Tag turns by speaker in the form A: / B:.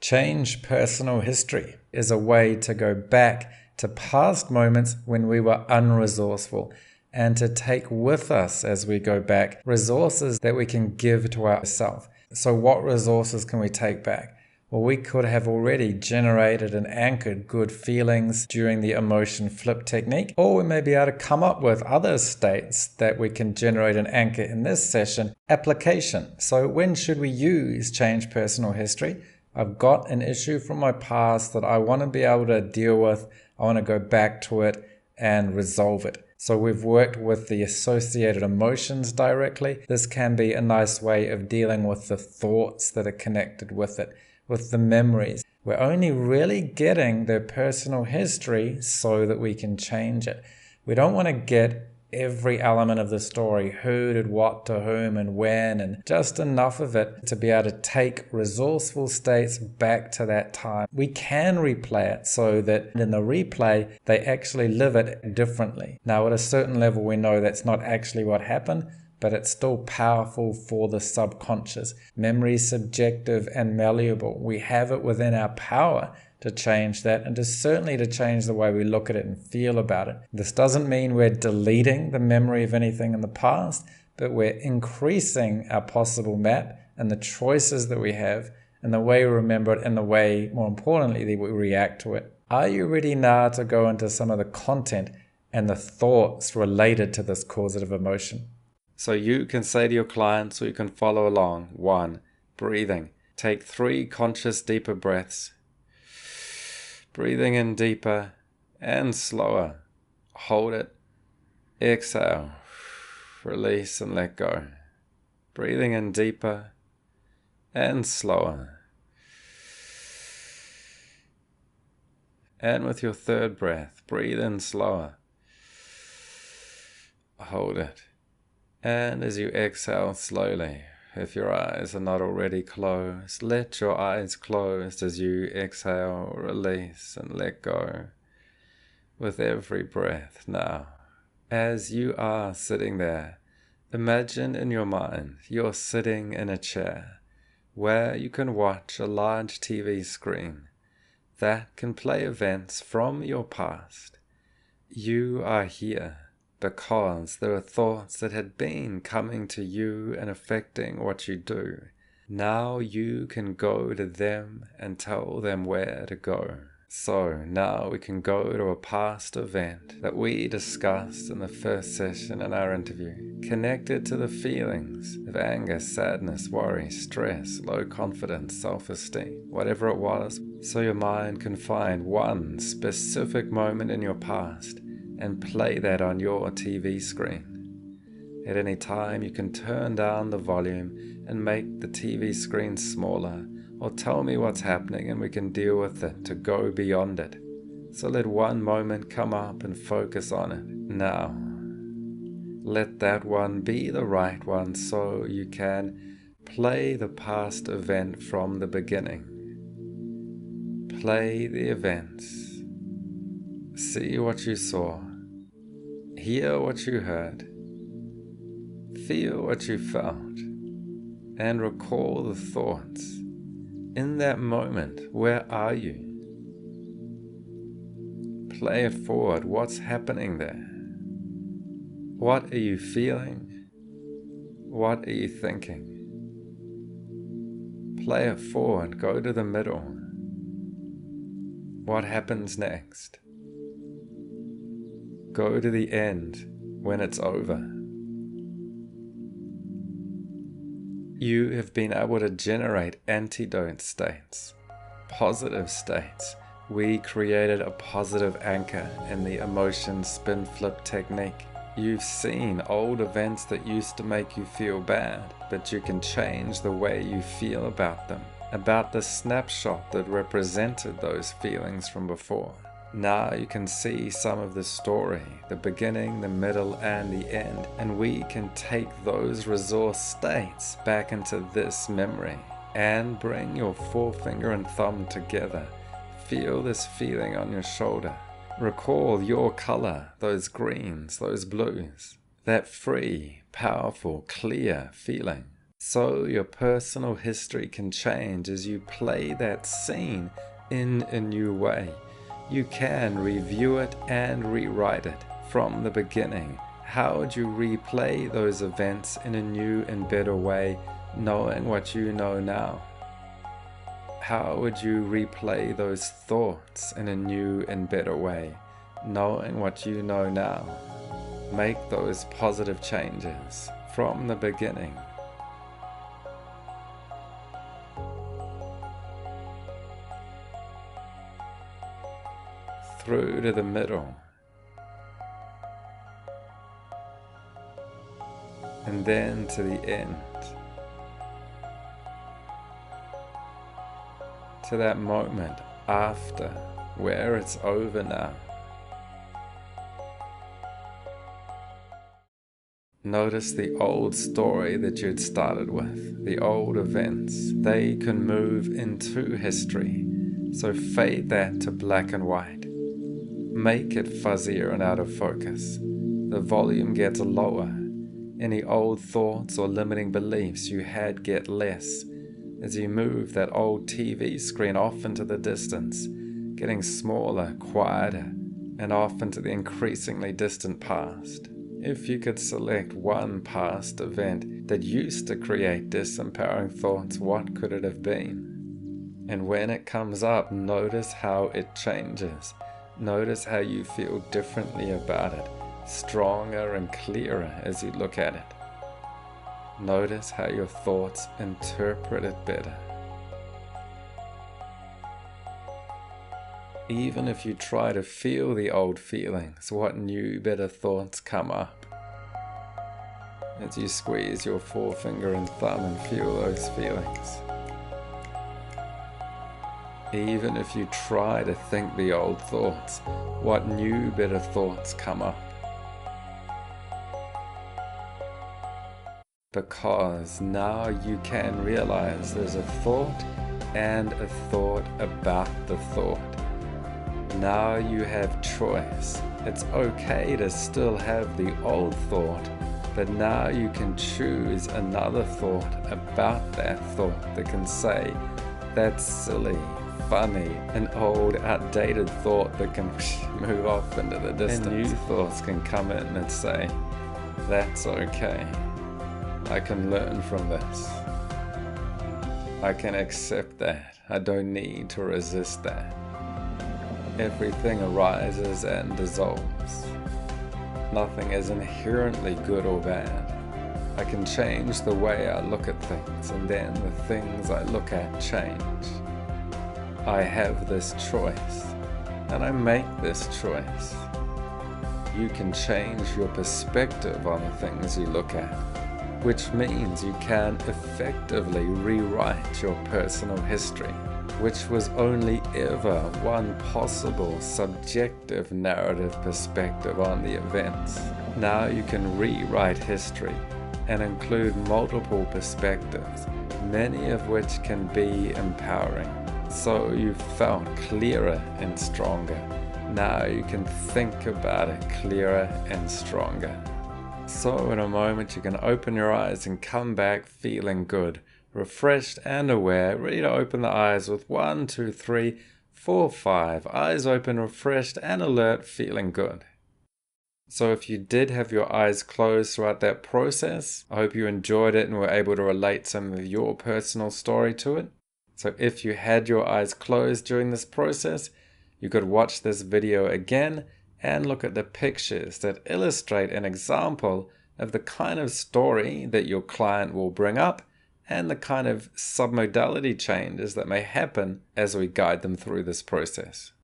A: Change personal history is a way to go back to past moments when we were unresourceful and to take with us as we go back resources that we can give to ourselves. So what resources can we take back? Well, we could have already generated and anchored good feelings during the emotion flip technique, or we may be able to come up with other states that we can generate and anchor in this session. Application. So when should we use change personal history? I've got an issue from my past that I want to be able to deal with. I want to go back to it and resolve it. So we've worked with the associated emotions directly. This can be a nice way of dealing with the thoughts that are connected with it, with the memories. We're only really getting their personal history so that we can change it. We don't want to get every element of the story, who did what to whom and when, and just enough of it to be able to take resourceful states back to that time. We can replay it so that in the replay, they actually live it differently. Now, at a certain level, we know that's not actually what happened, but it's still powerful for the subconscious. Memory is subjective and malleable. We have it within our power to change that, and certainly to change the way we look at it and feel about it. This doesn't mean we're deleting the memory of anything in the past, but we're increasing our possible map and the choices that we have and the way we remember it and the way, more importantly, that we react to it. Are you ready now to go into some of the content and the thoughts related to this causative emotion? So you can say to your clients, or you can follow along. 1, breathing. Take 3 conscious deeper breaths. Breathing in deeper and slower. Hold it. Exhale. Release and let go. Breathing in deeper and slower. And with your 3rd breath, breathe in slower. Hold it. And as you exhale slowly, if your eyes are not already closed, let your eyes close as you exhale, release and let go with every breath. Now, as you are sitting there, imagine in your mind you're sitting in a chair where you can watch a large TV screen that can play events from your past. You are here because there are thoughts that had been coming to you and affecting what you do. Now you can go to them and tell them where to go. So now we can go to a past event that we discussed in the first session in our interview, connected to the feelings of anger, sadness, worry, stress, low confidence, self-esteem, whatever it was. So your mind can find one specific moment in your past and play that on your TV screen. At any time, you can turn down the volume and make the TV screen smaller, or tell me what's happening and we can deal with it to go beyond it. So let one moment come up and focus on it. Now, let that one be the right one so you can play the past event from the beginning. Play the events. See what you saw. Hear what you heard, feel what you felt, and recall the thoughts. In that moment, where are you? Play it forward. What's happening there? What are you feeling? What are you thinking? Play it forward. Go to the middle. What happens next? Go to the end when it's over. You have been able to generate antidote states, positive states. We created a positive anchor in the emotion spin flip technique. You've seen old events that used to make you feel bad, but you can change the way you feel about them, about the snapshot that represented those feelings from before. Now you can see some of the story, the beginning, the middle, and the end, and we can take those resource states back into this memory and bring your forefinger and thumb together. Feel this feeling on your shoulder. Recall your color, those greens, those blues, that free, powerful, clear feeling. So your personal history can change as you play that scene in a new way. You can review it and rewrite it from the beginning. How would you replay those events in a new and better way, knowing what you know now? How would you replay those thoughts in a new and better way, knowing what you know now? Make those positive changes from the beginning. Through to the middle, and then to the end, to that moment after, where it's over now. Notice the old story that you'd started with, the old events. They can move into history, so fade that to black and white. Make it fuzzier and out of focus. The volume gets lower. Any old thoughts or limiting beliefs you had get less as you move that old TV screen off into the distance, getting smaller, quieter, and off into the increasingly distant past. If you could select one past event that used to create disempowering thoughts, what could it have been? And when it comes up, notice how it changes. Notice how you feel differently about it, stronger and clearer as you look at it. Notice how your thoughts interpret it better. Even if you try to feel the old feelings, what new, better thoughts come up? As you squeeze your forefinger and thumb and feel those feelings. Even if you try to think the old thoughts, what new, better thoughts come up? Because now you can realize there's a thought and a thought about the thought. Now you have choice. It's okay to still have the old thought, but now you can choose another thought about that thought that can say, that's silly, funny, an old, outdated thought that can move off into the distance. And new thoughts can come in and say, that's okay. I can learn from this. I can accept that. I don't need to resist that. Everything arises and dissolves. Nothing is inherently good or bad. I can change the way I look at things, and then the things I look at change. I have this choice, and I make this choice. You can change your perspective on the things you look at, which means you can effectively rewrite your personal history, which was only ever one possible subjective narrative perspective on the events. Now you can rewrite history and include multiple perspectives, many of which can be empowering. So you felt clearer and stronger. Now you can think about it clearer and stronger. So in a moment you can open your eyes and come back feeling good, refreshed and aware, ready to open the eyes with 1, 2, 3, 4, 5. Eyes open, refreshed and alert, feeling good. So if you did have your eyes closed throughout that process, I hope you enjoyed it and were able to relate some of your personal story to it. So if you had your eyes closed during this process, you could watch this video again and look at the pictures that illustrate an example of the kind of story that your client will bring up and the kind of submodality changes that may happen as we guide them through this process.